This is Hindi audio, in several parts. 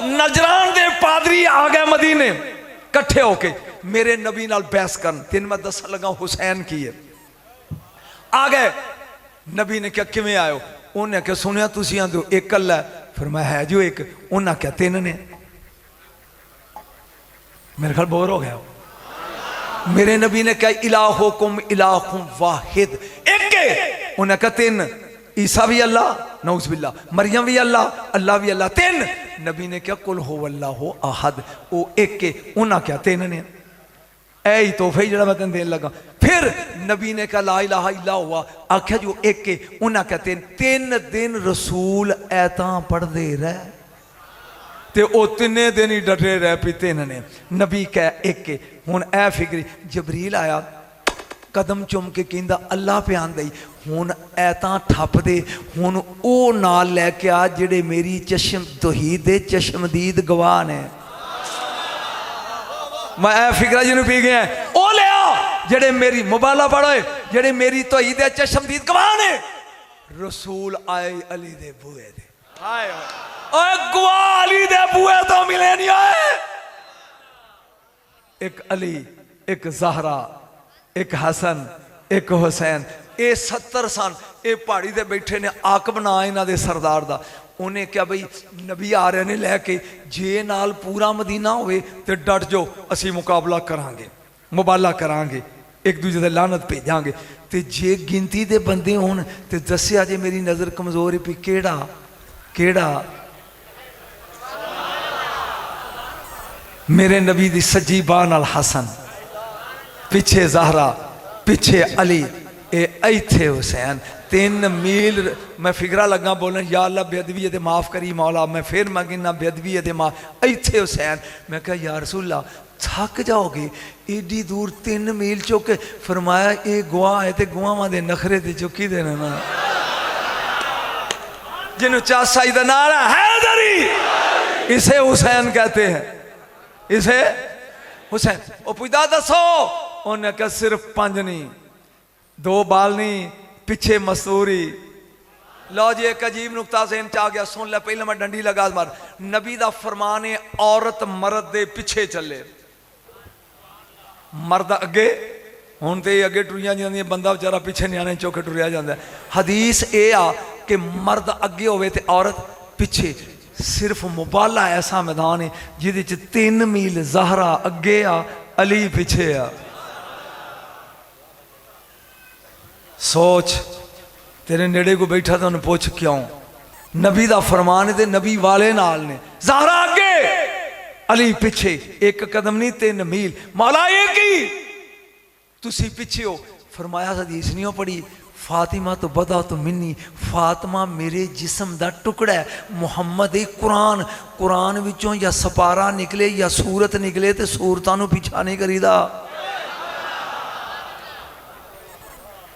नजरान दे पादरी आ गए मदीने कट्ठे होके मेरे नबी नाल बहस करन। तेन मैं दस लगा हुसैन की है। आ गए नबी ने क्या किवें आयो? उन्हें क्या सुनिया तुसी आंदे हो एक कल्ला है? फिर मैं है जो एक। उन्हें क्या तीन ने? मेरे ख्याल बोर हो गया। मेरे नबी ने क्या इलाहुकुम इलाहुम वाहिद, एक। उन्हें क्या तीन? ईसा भी अल्लाह, नऊज़ बिल्लाह, मरियम भी अल्लाह, अल्लाह भी अल्लाह, तीन। नबी ने क्या कुल हो अल्लाहु अहद, वो एक। उन्हें क्या तीन ने? ऐ ही तोहफे जो मैं तेन देन लगा। फिर नबी ने कहा ला इलाहा इल्ला हुआ, आख्या जो एक। उन्हें क्या तीन? तीन दिन रसूल ऐता पढ़ते रह ते ओ तिने दिन ही डटे रह पी तीन ने। नबी कह एक। हुण ऐ फिक्री जबरील आया कदम चुम के कहंदा अल्लाह पे आंदा ही हुण ऐता ठप दे, हुण ओ नाल लैके आ जेड़े मेरी चश्म तौहीद दे चश्मदीद गवाह ने। मैं ऐ फिक्रा जिन्होंने पी गया ओ ले आ जेड़े मेरी मुबाला पढ़ो जेड़े मेरी तौहीद दे चश्मदीद गवाह ने। रसूल आए अली दे बूए दे, ओए गवाह अली दे बूए तो मिले नहीं आए। एक अली, एक ज़हरा, एक हसन, एक हुसैन, ये 70 सन। ये पहाड़ी दे बैठे ने आकब ना इन्हां दे सरदार दा। उन्हें क्या बई नबी आ रहे ने लैके जे नाल पूरा मदीना होवे ते डट जाओ, असी मुकाबला करांगे, मुबाला करांगे, एक दूजे दे लानत भेजांगे। ते जे गिनती दे बंदे होण ते दस्सिया जे मेरी नज़र कमज़ोर है भी केड़ा केड़ा। मेरे नबी दी सज्जी बाह नाल हसन, पिछे ज़हरा, पिछे अली, इत्थे हुसैन। 3 मील मैं फिक्रा लगा बोलन या अल्लाह बेअदबी दे माफ़ करी मौला। मैं फिर मंगना बेअदबी दे माफ़। इत्थे हुसैन। मैं कहा या रसूल अल्लाह थक जाओगे एडी दूर 3 मील चुके। फरमाया ये गुआह है तो गुआवां दे नखरे ते चुकी देना ना। जिन्हों चासा दा नारा हैदरी, इसे हुसैन कहते हैं, इसे हुसैन। वो पुछदा दसो, उन्हें कहा सिर्फ 5 नहीं, 2 बाल नहीं, पिछे मसूरी। लो जी एक अजीब नुकता से आ गया, सुन ले। पहले मैं डंडी लगा मार। नबी दा फरमान है औरत मर्द दे पिछे चले, मर्द अगे। हुण ते अगे टुरियां जांदियां, बंदा बेचारा पिछे न्याणे चौके टुरिया जाता है। हदीस ये आ कि मर्द अगे होवे ते औरत पिछे। सिर्फ मुबाला ऐसा मैदान है जिहदे च 3 मील ज़हरा अगे आ, अली पिछे आ। सोच तेरे नेड़े को बैठा तो उन्हें पुछ क्यों? नबी दा फरमान है ते नबी वाले नाल ने। ज़हरा अगे, अली पिछे, 1 कदम नहीं 3 मील। मौला एक ही तुसी पिछे हो। फरमाया हदीस नहीं हो पढ़ी फातिमा तो बदा तो मिन्नी, फातिमा मेरे जिस्म दा टुकड़ा है। मुहम्मद कुरान, कुरान विचों या सपारा निकले या सूरत निकले तो सूरतां नूं पिछा नहीं करीदा।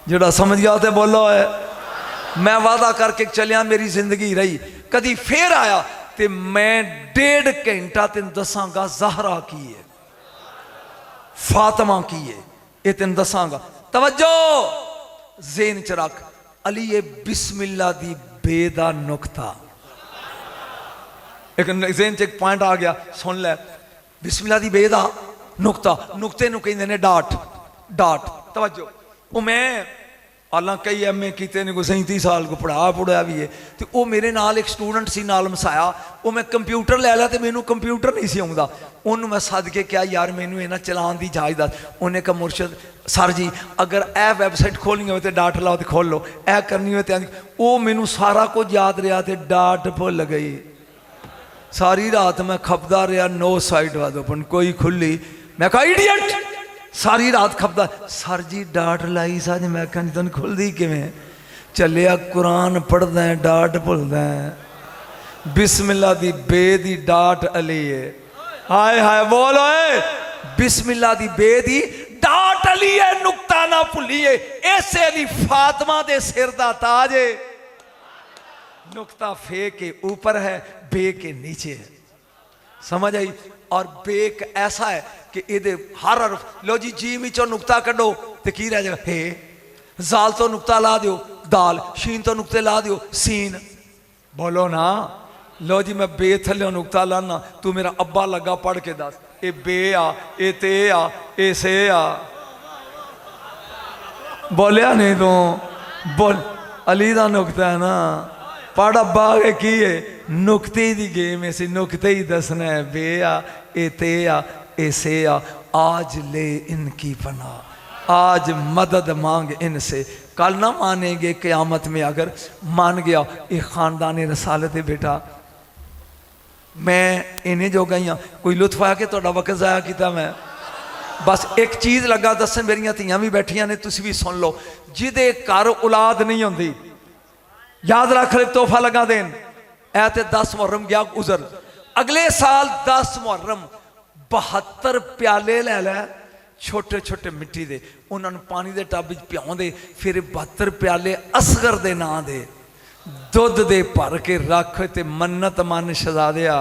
जेड़ा समझ गया तो बोलो है। मैं वादा करके चलिया, मेरी जिंदगी रही। कदी फिर आया तो मैं 1.5 घंटा तेन दसांगा ज़हरा की है, फातिमा की है, ये तेन दसांगा। तवज्जो ज़ेन च रख। अली ये बिस्मिल्लाह दी बेदा नुकता। एक ज़ेन च एक पॉइंट आ गया, सुन ले। बिस्मिल्लाह दी बेदा नुकता, नुकते नूं कहंदे ने डाट। डाट तवज्जो। वो मैं हालां कई MA किते ने, कोई 37 साल को पढ़ाया भी है। तो वो मेरे नाल एक स्टूडेंट सी नाल मसाया, वो मैं कंप्यूटर लै लिया तो मैनू कंप्यूटर नहीं सी आउंदा। उन्होंने मैं सद के क्या यार मैनू इन्हां चलान दी जाच दस। उन्हें कहा मुर्शद सर जी अगर ए वैबसाइट खोलनी हो तो डाट लाओ तो खोल लो, ए करनी हो तो। वो मैनू सारा कुछ याद रहा तो डाट भुल गई। सारी रात मैं खपदा रहा, नो साइड वाद ओपन, कोई खुली। मैं कहा इडियट, सारी रात खपदा। सर जी डाट लाई सज। मैं कहा तुम खुलती किवें? चलिया कुरान पढ़दा है डाट भुलदा है। बिस्मिल्लाह दी बे दी डाट अली है। हाय हाय बोलो है। बिस्मिल्लाह दी बे दी डाट अली है, नुकता ना भुलिए। ऐसे अली फातिमा दे सिर दा ताज है। नुकता फे के ऊपर है, बे के नीचे है। समझ आई? और बेक ऐसा है कि ये हर हरफ लो जी मिचो नुकता कड्डो तो की रह जाएगा हे। जाल तो नुकता ला दियो दाल, शीन तो नुकते ला दियो सीन। बोलो ना लो जी मैं बे थल्ले नुकता लाना, तू मेरा अब्बा लगा पढ़ के दस, ये बे आ, ये ते आ, ये से आ। बोलिया नहीं तू, बोल अली दा नुकता है ना, पढ़ अब्बा के की है, नुकते दी गेम है, नुकते ही दसना है, बे आ, ये ते आ, ये से आ। आज ले इनकी पनाह, आज मदद मांग इनसे, कल ना मानेंगे क़यामत में। अगर मान गया ये खानदान रसालत है बेटा, मैं इन्हें जो गई हाँ, कोई लुत्फ आया कि थोड़ा वक्त ज़ाया किया। मैं बस एक चीज़ लगा दसन, मेरिया धियां भी बैठिया ने, तुसी भी सुन लो। जिदे घर औलाद नहीं होंदी, याद रख ले, तोहफा लगा देन। ऐ ते 10 मुहर्रम गया गुजर, अगले साल 10 मुहर्रम 72 प्याले लै लै, छोटे छोटे मिट्टी दे, उन्होंने पानी दे टब पियाओ दे, फिर 72 प्याले असगर दे नां दे दुध दे भर के रख ते मन्नत मन शहजादिया।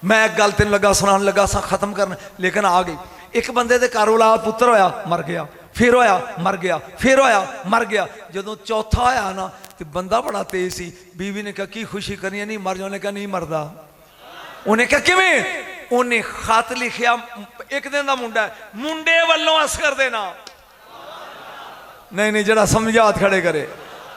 मैं एक गल तेन लगा सुनान लगा सा, खत्म करना, लेकिन आ गई। एक बंदे दे घर औलाद पुत्र होया, मर गया, फिर होया, मर गया, फिर होया, मर गया। जदों चौथा होया ना, तो बंदा बड़ा तेज सी, बीवी ने कहा की खुशी करनी है, नहीं मर जाओ। उन्हें कहा नहीं मरदा। उन्हें कहा किवें? उन्हें खत लिखिया, एक दिन का मुंडा है, मुंडे वालों असगर देना, नहीं नहीं जरा समझात खड़े करे,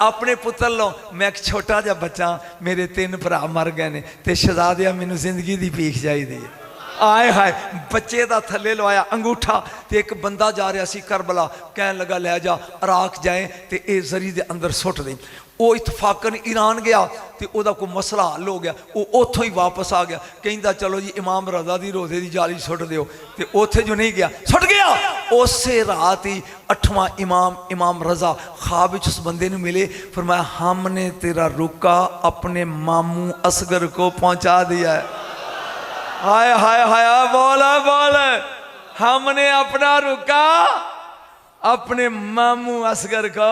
अपने पुत्र लो। मैं एक छोटा जा बच्चा, मेरे 3 भरा मर गए ने, ते शहजादिया मैनू जिंदगी दी भीख चाहिदी है। आए हाय, बच्चे का थले लवाया अंगूठा, तो एक बंदा जा रहा सी करबला, कहन लगा लै जा अराक जाए तो ये जरी दे अंदर सुट दे। वो इतफाकन ईरान गया, तो वह कोई मसला हल हो गया, वो उतों ही वापस आ गया, कहता चलो जी इमाम रजा की रोजे की जाली सुट दो, तो उत्थे जो नहीं गया सुट गया। उस रात ही 8वां इमाम, इमाम रजा ख्वाब उस बंदे ने मिले, फरमाया हमने तेरा रुका अपने मामू असगर को पहुंचा दिया है। हाय हाय हाय, बोल बोल, हमने अपना रुका अपने मामू असगर को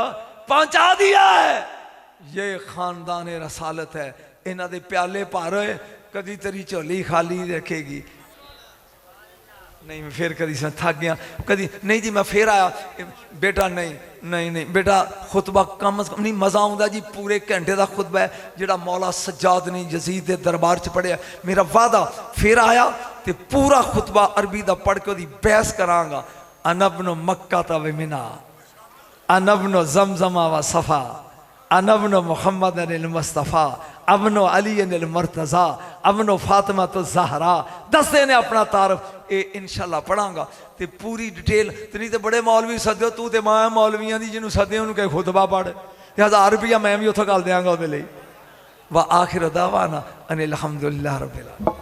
पहुंचा दिया है। ये खानदान रसालत है, इन्हों दे प्याले भर होए, कदी तेरी झोली खाली रखेगी नहीं। मैं फिर कदी थक गया, कदी नहीं जी मैं फिर आया, बेटा नहीं नहीं नहीं बेटा, खुतबा कम अज कम नहीं, मज़ा आता जी, पूरे घंटे का खुतबा है जिहड़ा मौला सज्जाद ने यजीद के दरबार च पढ़िया। मेरा वादा, फिर आया तो पूरा खुतबा अरबी का पढ़ के उसकी बहस कराँगा। अनबनो मक्का तव मिना, अनबनो जमजमा व सफ़ा, अनबनो मुहम्मद अनिल मुस्तफ़ा, अबनो अली अनिल मर्तज़ा, अबनो फातिमा तो ज़हरा। दसते ने अपना तारफ, ये इंशाल्लाह पढ़ांगा तो पूरी डिटेल। तो नहीं तो बड़े मौलवी सदो, तू तो मैं मौलवियां दी जिन्होंने सदे उन्होंने कहे खुतबा पढ़, 1000 रुपया मैं भी उतो कर देंगा। व आखिर दावाना अनिल हम्दुलिल्लाह रब्बिल आलमीन।